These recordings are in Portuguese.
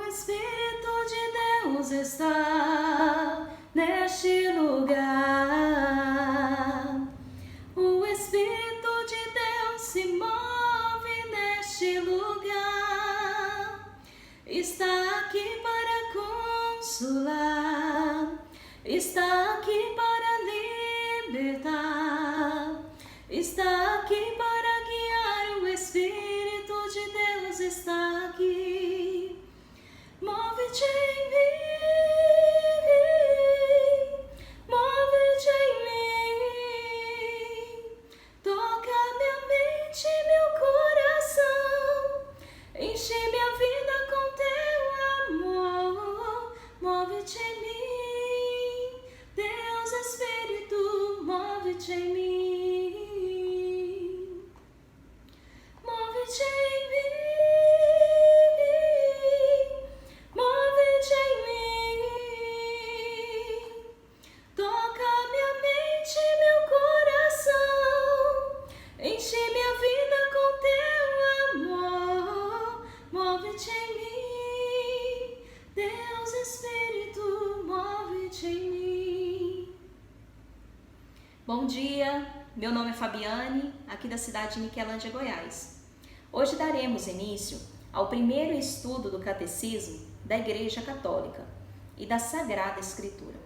Espírito de Deus está neste lugar. O Espírito de Deus se move neste lugar. Está aqui para consolar, está aqui para libertar, está aqui para guiar. O Espírito de Deus está aqui. Move-te em mim, move-te em mim, toca minha mente e meu coração, enche minha vida com teu amor. Move-te em mim, Deus Espírito, move-te em mim, move-te em mim. Bom dia, meu nome é Fabiane, aqui da cidade de Niquelândia, Goiás. Hoje daremos início ao primeiro estudo do Catecismo da Igreja Católica e da Sagrada Escritura.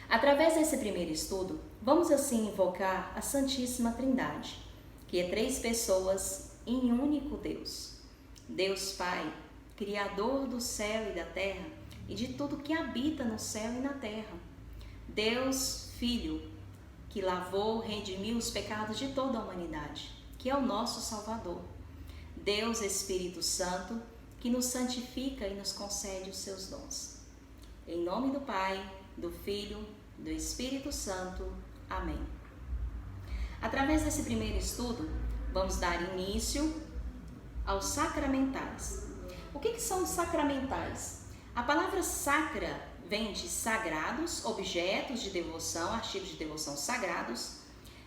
Através desse primeiro estudo, vamos assim invocar a Santíssima Trindade, que é 3 pessoas em um único Deus. Deus Pai, Criador do céu e da terra e de tudo que habita no céu e na terra. Deus Filho, que lavou, redimiu os pecados de toda a humanidade, que é o nosso Salvador. Deus Espírito Santo, que nos santifica e nos concede os seus dons. Em nome do Pai, do Filho, do Espírito Santo. Amém. Através desse primeiro estudo, vamos dar início aos sacramentais. O que são os sacramentais? A palavra sacra vem de sagrados, objetos de devoção, artigos de devoção sagrados,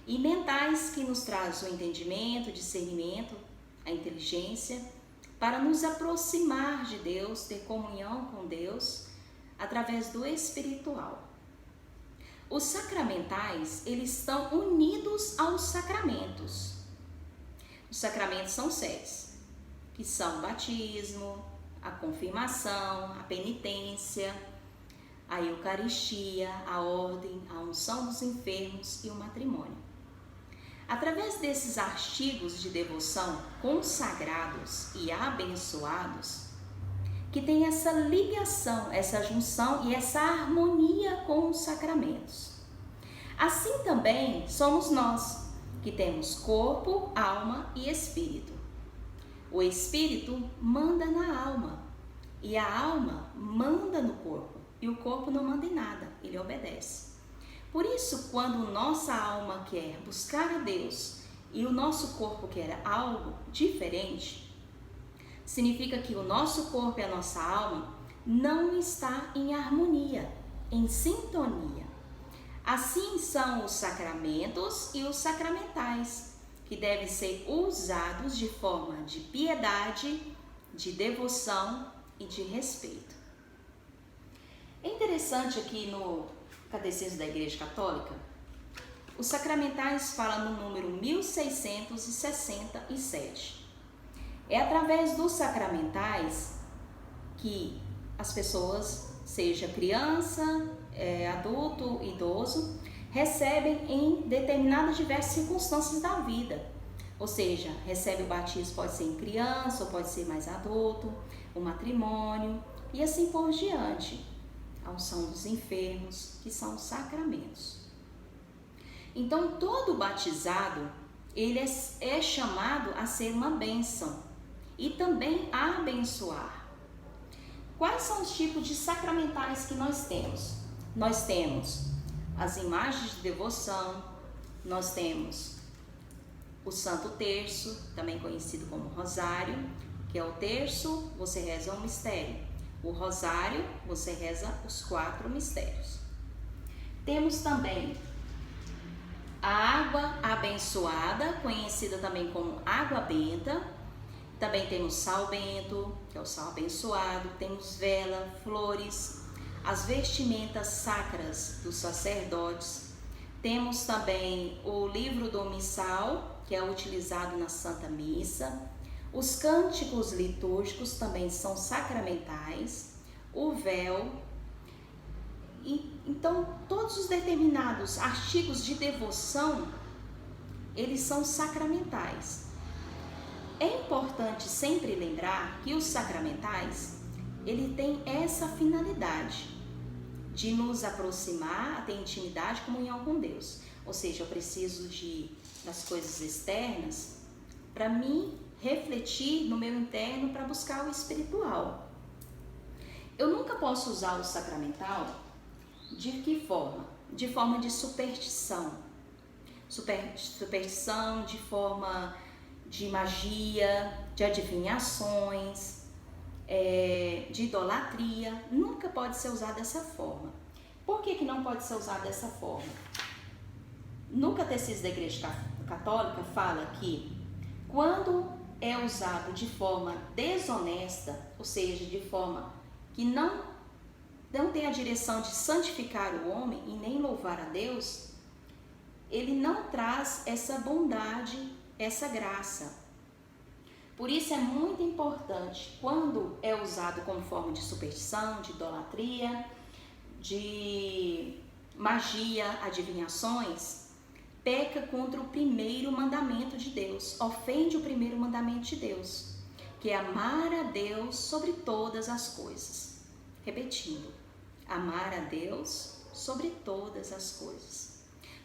e mentais, que nos traz o entendimento, o discernimento, a inteligência, para nos aproximar de Deus, ter comunhão com Deus, através do espiritual. Os sacramentais, eles estão unidos aos sacramentos. Os sacramentos são 6, que são o batismo, a confirmação, a penitência, a Eucaristia, a ordem, a unção dos enfermos e o matrimônio. Através desses artigos de devoção consagrados e abençoados, que tem essa ligação, essa junção e essa harmonia com os sacramentos. Assim também somos nós, que temos corpo, alma e espírito. O espírito manda na alma e a alma manda no corpo. E o corpo não manda em nada, ele obedece. Por isso, quando nossa alma quer buscar a Deus e o nosso corpo quer algo diferente, significa que o nosso corpo e a nossa alma não está em harmonia, em sintonia. Assim são os sacramentos e os sacramentais, que devem ser usados de forma de piedade, de devoção e de respeito. É interessante aqui no Catecismo da Igreja Católica, os sacramentais falam no número 1667. É através dos sacramentais que as pessoas, seja criança, adulto, idoso, recebem em determinadas diversas circunstâncias da vida. Ou seja, recebe o batismo, pode ser em criança ou pode ser mais adulto, o matrimônio e assim por diante. A unção dos enfermos, que são os sacramentos. Então, todo batizado, ele é chamado a ser uma bênção e também a abençoar. Quais são os tipos de sacramentais que nós temos? Nós temos as imagens de devoção, nós temos o Santo Terço, também conhecido como Rosário, que é o terço, você reza um mistério. O rosário, você reza os 4 mistérios. Temos também a água abençoada, conhecida também como água benta. Também temos sal bento, que é o sal abençoado, temos vela, flores, as vestimentas sacras dos sacerdotes. Temos também o livro do missal, que é utilizado na Santa Missa. Os cânticos litúrgicos também são sacramentais. O véu. Então, todos os determinados artigos de devoção, eles são sacramentais. É importante sempre lembrar que os sacramentais, ele tem essa finalidade de nos aproximar, a ter intimidade e comunhão com Deus. Ou seja, eu preciso das coisas externas para me refletir no meu interno para buscar o espiritual. Eu nunca posso usar o sacramental de que forma? De forma de superstição. Superstição, de forma de magia, de adivinhações, de idolatria. Nunca pode ser usado dessa forma. Por que não pode ser usado dessa forma? No Catecismo da Igreja Católica fala que quando é usado de forma desonesta, ou seja, de forma que não tem a direção de santificar o homem e nem louvar a Deus, ele não traz essa bondade, essa graça. Por isso é muito importante, quando é usado como forma de superstição, de idolatria, de magia, adivinhações, peca contra o primeiro mandamento de Deus, ofende o primeiro mandamento de Deus, que é amar a Deus sobre todas as coisas. Repetindo, amar a Deus sobre todas as coisas.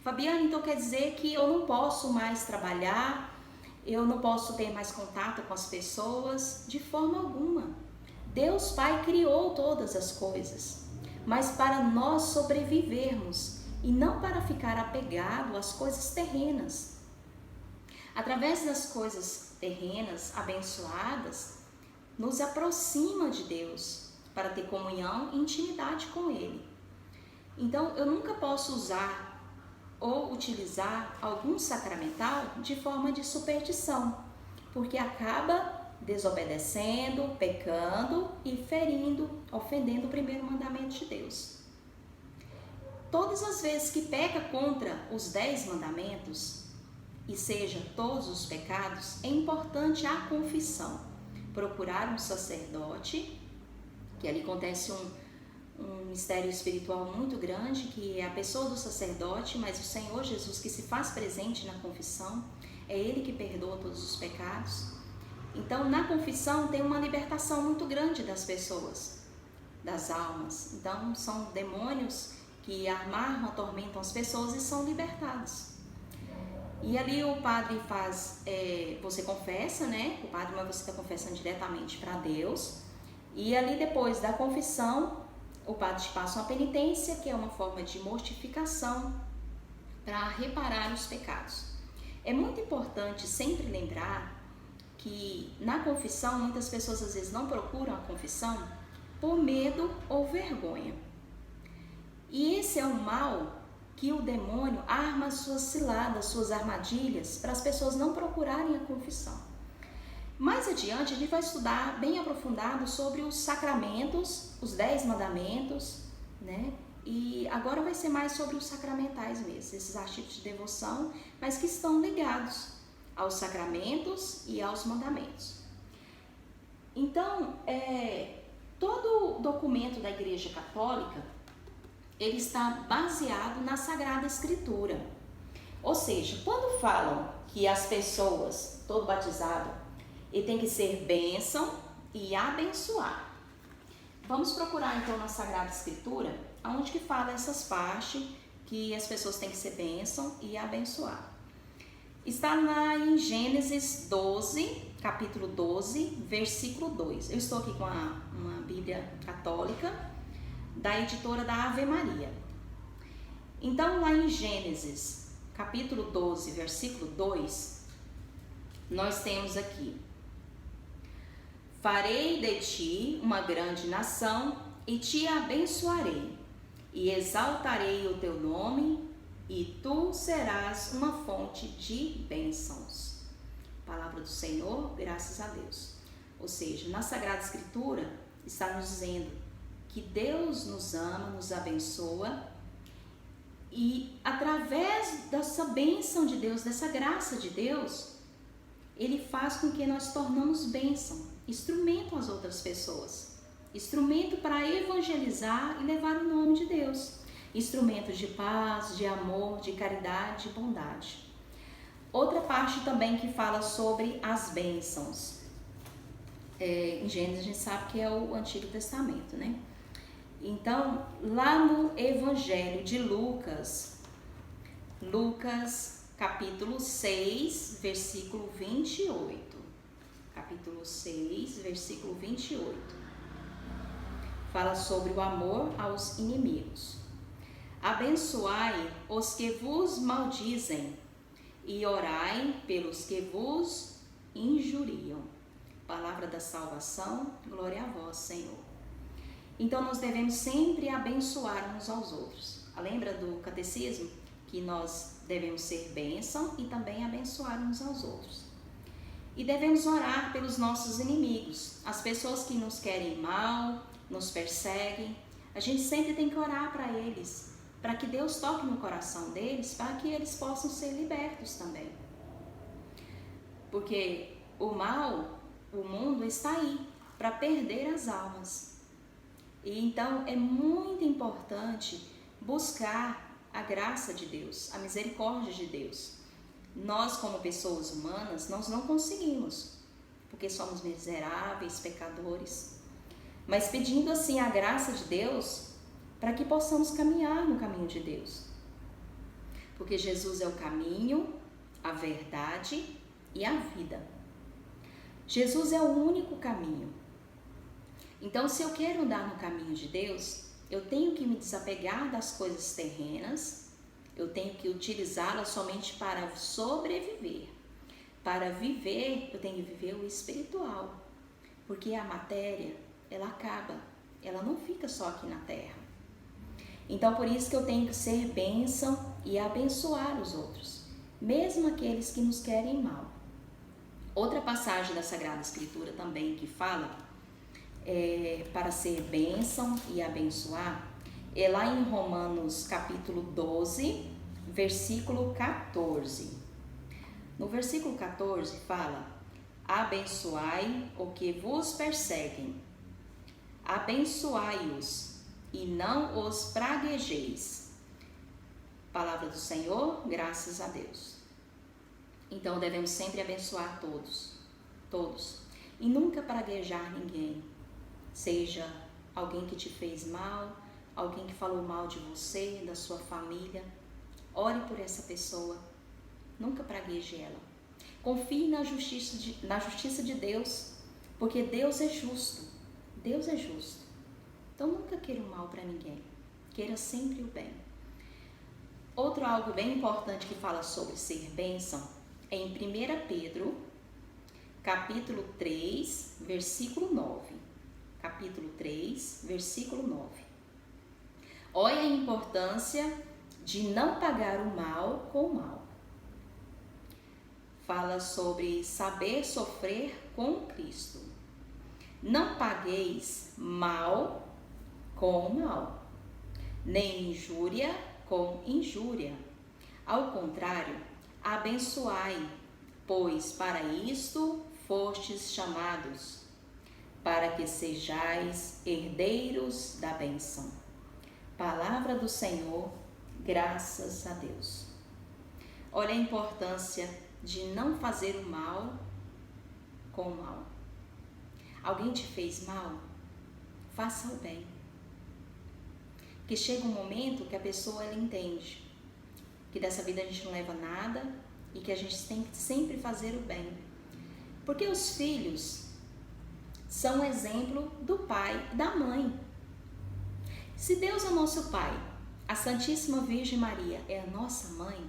Fabiana, então quer dizer que eu não posso mais trabalhar, eu não posso ter mais contato com as pessoas? De forma alguma. Deus Pai criou todas as coisas, mas para nós sobrevivermos e não para ficar apegado às coisas terrenas. Através das coisas terrenas abençoadas, nos aproxima de Deus para ter comunhão e intimidade com Ele. Então, eu nunca posso usar ou utilizar algum sacramental de forma de superstição, porque acaba desobedecendo, pecando e ferindo, ofendendo o primeiro mandamento de Deus. Todas as vezes que peca contra os 10 mandamentos, e seja todos os pecados, é importante a confissão. Procurar um sacerdote, que ali acontece um mistério espiritual muito grande, que é a pessoa do sacerdote, mas o Senhor Jesus que se faz presente na confissão, é Ele que perdoa todos os pecados. Então, na confissão tem uma libertação muito grande das pessoas, das almas. Então, são demônios que amarram, atormentam as pessoas e são libertados. E ali o padre faz, você confessa, né? O padre, mas você está confessando diretamente para Deus. E ali depois da confissão, o padre te passa uma penitência, que é uma forma de mortificação para reparar os pecados. É muito importante sempre lembrar que na confissão, muitas pessoas às vezes não procuram a confissão por medo ou vergonha. E esse é o mal que o demônio arma suas ciladas, suas armadilhas, para as pessoas não procurarem a confissão. Mais adiante, a gente vai estudar bem aprofundado sobre os sacramentos, os 10 mandamentos, né? E agora vai ser mais sobre os sacramentais mesmo, esses artigos de devoção, mas que estão ligados aos sacramentos e aos mandamentos. Então, todo documento da Igreja Católica, ele está baseado na Sagrada Escritura. Ou seja, quando falam que as pessoas, todo batizado, ele tem que ser bênção e abençoar. Vamos procurar então na Sagrada Escritura, onde que fala essas partes que as pessoas têm que ser bênção e abençoar. Está lá em Gênesis 12, capítulo 12, versículo 2. Eu estou aqui com uma Bíblia católica, da editora da Ave Maria. Então, lá em Gênesis, capítulo 12, versículo 2, nós temos aqui: farei de ti uma grande nação e te abençoarei, e exaltarei o teu nome, e tu serás uma fonte de bênçãos. Palavra do Senhor, graças a Deus. Ou seja, na Sagrada Escritura está nos dizendo que Deus nos ama, nos abençoa e através dessa bênção de Deus, dessa graça de Deus, Ele faz com que nós tornamos bênção, instrumento às outras pessoas, instrumento para evangelizar e levar o nome de Deus, instrumento de paz, de amor, de caridade, de bondade. Outra parte também que fala sobre as bênçãos. Em Gênesis a gente sabe que é o Antigo Testamento, né? Então, lá no Evangelho de Lucas, capítulo 6, versículo 28. Capítulo 6, versículo 28. Fala sobre o amor aos inimigos. Abençoai os que vos maldizem e orai pelos que vos injuriam. Palavra da salvação, glória a vós, Senhor. Então, nós devemos sempre abençoar uns aos outros. Lembra do catecismo? Que nós devemos ser bênção e também abençoar uns aos outros. E devemos orar pelos nossos inimigos, as pessoas que nos querem mal, nos perseguem. A gente sempre tem que orar para eles, para que Deus toque no coração deles, para que eles possam ser libertos também. Porque o mal, o mundo está aí para perder as almas. E então é muito importante buscar a graça de Deus, a misericórdia de Deus. Nós, como pessoas humanas, nós não conseguimos, porque somos miseráveis, pecadores. Mas pedindo assim a graça de Deus, para que possamos caminhar no caminho de Deus. Porque Jesus é o caminho, a verdade e a vida. Jesus é o único caminho. Então, se eu quero andar no caminho de Deus, eu tenho que me desapegar das coisas terrenas, eu tenho que utilizá-las somente para sobreviver. Para viver, eu tenho que viver o espiritual, porque a matéria, ela acaba, ela não fica só aqui na terra. Então, por isso que eu tenho que ser bênção e abençoar os outros, mesmo aqueles que nos querem mal. Outra passagem da Sagrada Escritura também que fala para ser bênção e abençoar, é lá em Romanos capítulo 12, versículo 14. No versículo 14 fala: abençoai o que vos perseguem, abençoai-os e não os praguejeis. Palavra do Senhor, graças a Deus. Então devemos sempre abençoar todos, e nunca praguejar ninguém. Seja alguém que te fez mal, alguém que falou mal de você, da sua família. Ore por essa pessoa, nunca pragueje ela. Confie na justiça de Deus, porque Deus é justo. Deus é justo. Então nunca queira o mal para ninguém, queira sempre o bem. Outro algo bem importante que fala sobre ser bênção é em 1 Pedro, capítulo 3, versículo 9. Capítulo 3, versículo 9. Olha a importância de não pagar o mal com o mal. Fala sobre saber sofrer com Cristo. Não pagueis mal com mal, nem injúria com injúria. Ao contrário, abençoai, pois para isto fostes chamados, para que sejais herdeiros da bênção. Palavra do Senhor, graças a Deus. Olha a importância de não fazer o mal com o mal. Alguém te fez mal? Faça o bem. Porque chega um momento que a pessoa ela entende que dessa vida a gente não leva nada e que a gente tem que sempre fazer o bem. Porque os filhos são exemplo do pai e da mãe. Se Deus é o nosso pai, a Santíssima Virgem Maria é a nossa mãe,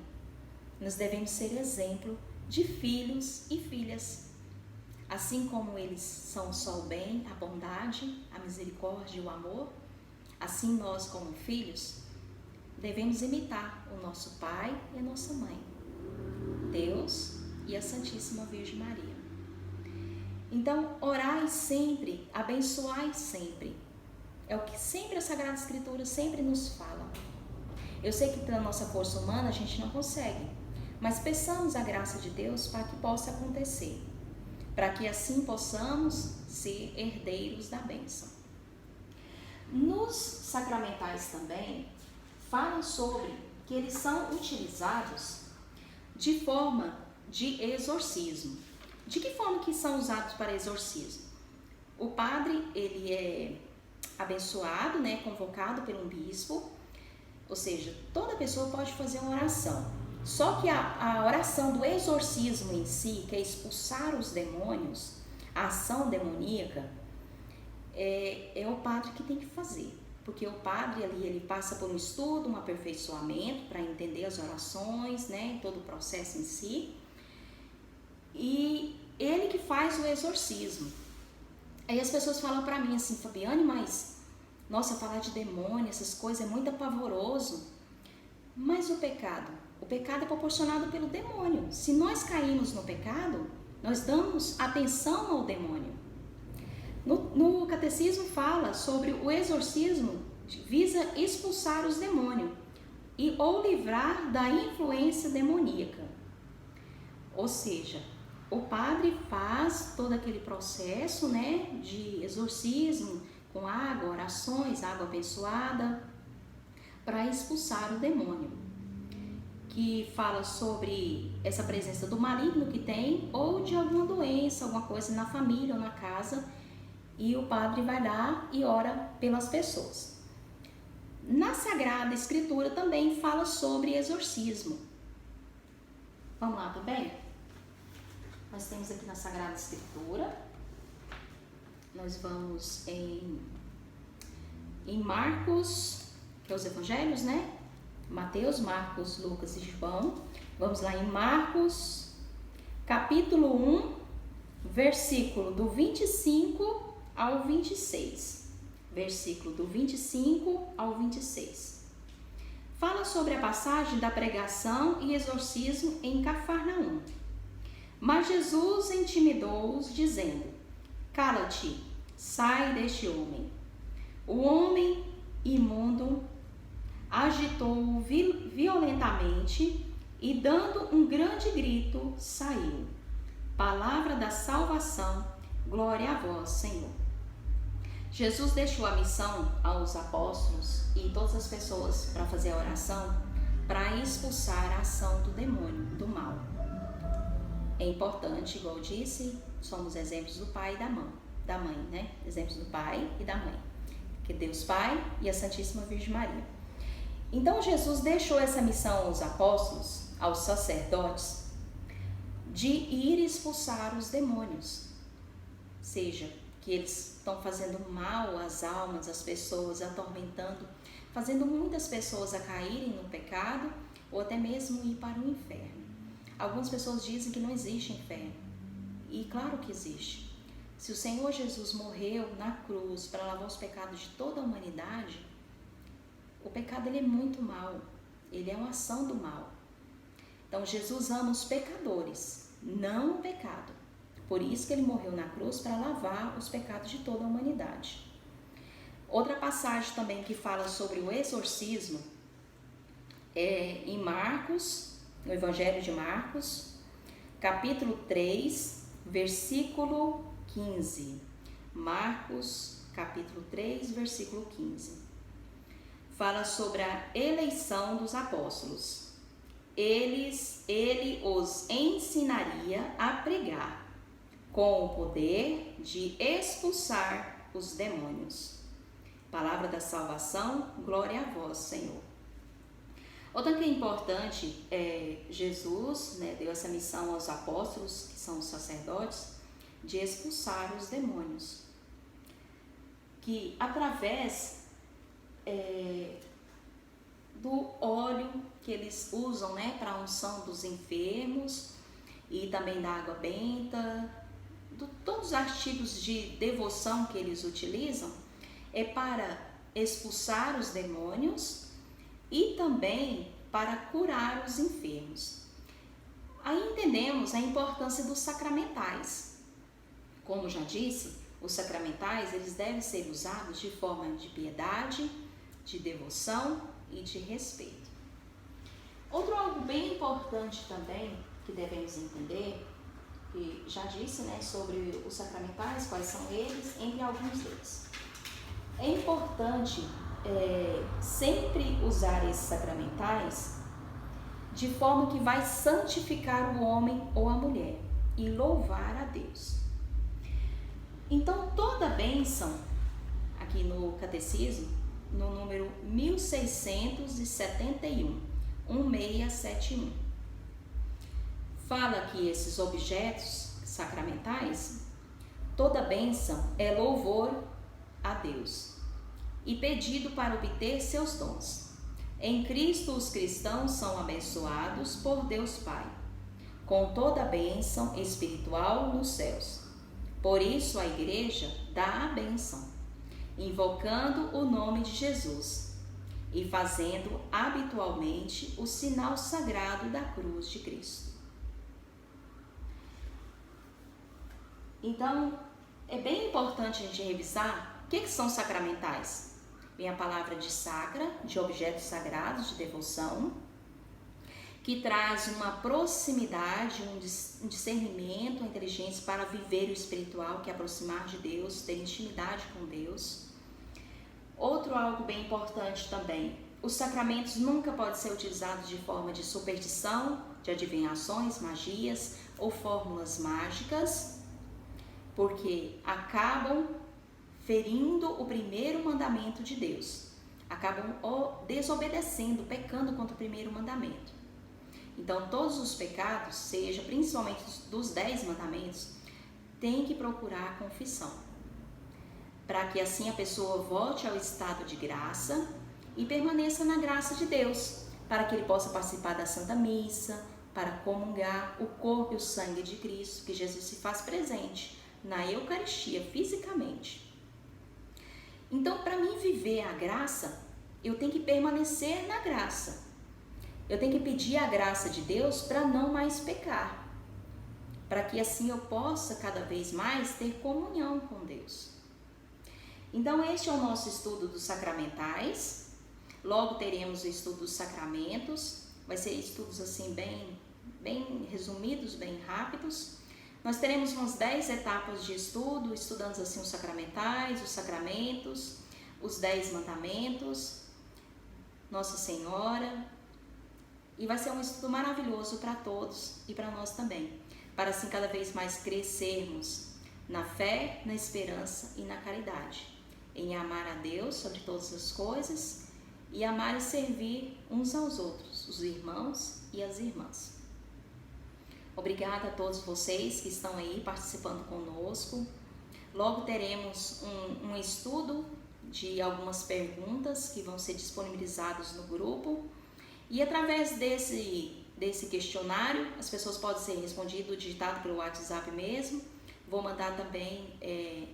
nós devemos ser exemplo de filhos e filhas. Assim como eles são só o bem, a bondade, a misericórdia e o amor, assim nós como filhos devemos imitar o nosso pai e a nossa mãe, Deus e a Santíssima Virgem Maria. Então, orai sempre, abençoai sempre. É o que sempre a Sagrada Escritura sempre nos fala. Eu sei que pela nossa força humana a gente não consegue, mas peçamos a graça de Deus para que possa acontecer, para que assim possamos ser herdeiros da bênção. Nos sacramentais também falam sobre que eles são utilizados de forma de exorcismo. De que forma que são usados para exorcismo? O padre, ele é abençoado, né, convocado por um bispo, ou seja, toda pessoa pode fazer uma oração. Só que a oração do exorcismo em si, que é expulsar os demônios, a ação demoníaca, é o padre que tem que fazer. Porque o padre ali, ele passa por um estudo, um aperfeiçoamento para entender as orações, né, todo o processo em si. E ele que faz o exorcismo. Aí as pessoas falam para mim assim, Fabiane, mas nossa, falar de demônio, essas coisas é muito apavoroso. Mas o pecado é proporcionado pelo demônio. Se nós caímos no pecado, nós damos atenção ao demônio. No catecismo fala sobre o exorcismo, visa expulsar os demônios ou livrar da influência demoníaca. Ou seja, o padre faz todo aquele processo, né, de exorcismo com água, orações, água abençoada, para expulsar o demônio, que fala sobre essa presença do maligno que tem ou de alguma doença, alguma coisa na família ou na casa, e o padre vai lá e ora pelas pessoas. Na Sagrada Escritura também fala sobre exorcismo. Vamos lá também? Nós temos aqui na Sagrada Escritura, nós vamos em Marcos, que é os evangelhos, né? Mateus, Marcos, Lucas e João. Vamos lá em Marcos, capítulo 1, versículo do 25 ao 26. Versículo do 25 ao 26. Fala sobre a passagem da pregação e exorcismo em Cafarnaum. Mas Jesus intimidou-os, dizendo: Cala-te, sai deste homem. O homem imundo agitou-o violentamente e, dando um grande grito, saiu. Palavra da salvação, glória a vós, Senhor. Jesus deixou a missão aos apóstolos e todas as pessoas para fazer a oração, para expulsar a ação do demônio, do mal. É importante, igual eu disse, somos exemplos do pai e da mãe, né? Exemplos do pai e da mãe, que Deus Pai e a Santíssima Virgem Maria. Então Jesus deixou essa missão aos apóstolos, aos sacerdotes, de ir expulsar os demônios, seja que eles estão fazendo mal às almas, às pessoas, atormentando, fazendo muitas pessoas a caírem no pecado ou até mesmo ir para o inferno. Algumas pessoas dizem que não existe inferno, e claro que existe. Se o Senhor Jesus morreu na cruz para lavar os pecados de toda a humanidade, o pecado ele é muito mal, ele é uma ação do mal. Então Jesus ama os pecadores, não o pecado. Por isso que ele morreu na cruz para lavar os pecados de toda a humanidade. Outra passagem também que fala sobre o exorcismo é em Marcos, no Evangelho de Marcos, capítulo 3, versículo 15. Marcos, capítulo 3, versículo 15. Fala sobre a eleição dos apóstolos. Ele os ensinaria a pregar, com o poder de expulsar os demônios. Palavra da salvação, glória a vós, Senhor. Outra que é importante é Jesus, né, deu essa missão aos apóstolos, que são os sacerdotes, de expulsar os demônios. Que através do óleo que eles usam, né, para a unção dos enfermos e também da água benta, todos os artigos de devoção que eles utilizam, é para expulsar os demônios e também para curar os enfermos. Aí entendemos a importância dos sacramentais. Como já disse, os sacramentais eles devem ser usados de forma de piedade, de devoção e de respeito. Outro algo bem importante também que devemos entender, que já disse, né, sobre os sacramentais, quais são eles, entre alguns deles. É importante sempre usar esses sacramentais de forma que vai santificar o homem ou a mulher e louvar a Deus. Então, toda bênção, aqui no Catecismo, no número 1671, 1671, fala que esses objetos sacramentais, toda bênção é louvor a Deus e pedido para obter seus dons. Em Cristo os cristãos são abençoados por Deus Pai, com toda a bênção espiritual nos céus. Por isso a Igreja dá a bênção, invocando o nome de Jesus e fazendo habitualmente o sinal sagrado da cruz de Cristo. Então, é bem importante a gente revisar o que são sacramentais. Vem a palavra de sacra, de objetos sagrados, de devoção, que traz uma proximidade, um discernimento, uma inteligência para viver o espiritual, que é aproximar de Deus, ter intimidade com Deus. Outro algo bem importante também, os sacramentos nunca podem ser utilizados de forma de superstição, de adivinhações, magias ou fórmulas mágicas, porque acabam ferindo o primeiro mandamento de Deus, acabam desobedecendo, pecando contra o primeiro mandamento. Então, todos os pecados, seja principalmente dos 10 mandamentos, tem que procurar a confissão, para que assim a pessoa volte ao estado de graça e permaneça na graça de Deus, para que ele possa participar da Santa Missa, para comungar o corpo e o sangue de Cristo, que Jesus se faz presente na Eucaristia, fisicamente. Então, para mim viver a graça, eu tenho que permanecer na graça. Eu tenho que pedir a graça de Deus para não mais pecar, para que assim eu possa cada vez mais ter comunhão com Deus. Então, este é o nosso estudo dos sacramentais. Logo teremos o estudo dos sacramentos. Vai ser estudos assim bem resumidos, bem rápidos. Nós teremos umas 10 etapas de estudo, estudando assim os sacramentais, os sacramentos, os 10 mandamentos, Nossa Senhora. E vai ser um estudo maravilhoso para todos e para nós também, para assim cada vez mais crescermos na fé, na esperança e na caridade, em amar a Deus sobre todas as coisas e amar e servir uns aos outros, os irmãos e as irmãs. Obrigada a todos vocês que estão aí participando conosco. Logo teremos um estudo de algumas perguntas que vão ser disponibilizados no grupo. E através desse questionário, as pessoas podem ser respondidas, digitado pelo WhatsApp mesmo. Vou mandar também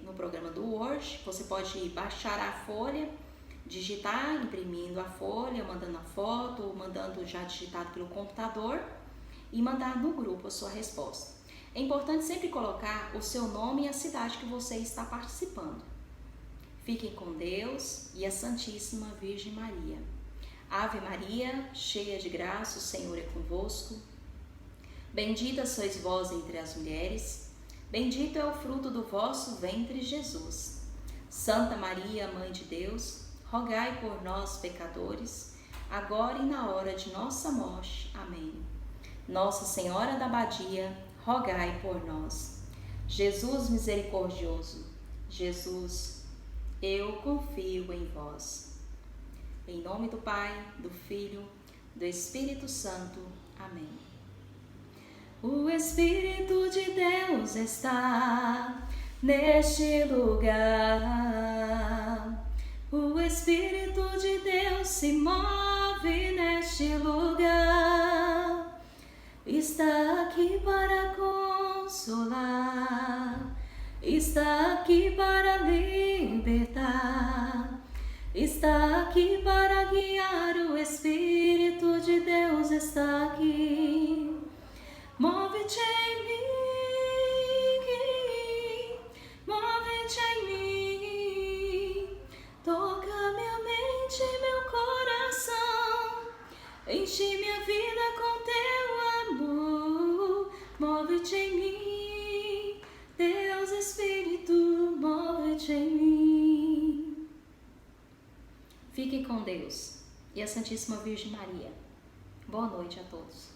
no programa do Word. Você pode baixar a folha, digitar, imprimindo a folha, mandando a foto, mandando já digitado pelo computador e mandar no grupo a sua resposta. É importante sempre colocar o seu nome e a cidade que você está participando. Fiquem com Deus e a Santíssima Virgem Maria. Ave Maria, cheia de graça, o Senhor é convosco. Bendita sois vós entre as mulheres, bendito é o fruto do vosso ventre, Jesus. Santa Maria, Mãe de Deus, rogai por nós, pecadores, agora e na hora de nossa morte. Amém. Nossa Senhora da Abadia, rogai por nós. Jesus misericordioso, Jesus, eu confio em vós. Em nome do Pai, do Filho, do Espírito Santo. Amém. O Espírito de Deus está neste lugar. O Espírito de Deus se move neste lugar. Está aqui para consolar, está aqui para libertar, está aqui para guiar. O Espírito de Deus está aqui. Move-te em mim, Enche minha vida com teu amor, move-te em mim, Deus Espírito, move-te em mim. Fiquem com Deus e a Santíssima Virgem Maria. Boa noite a todos.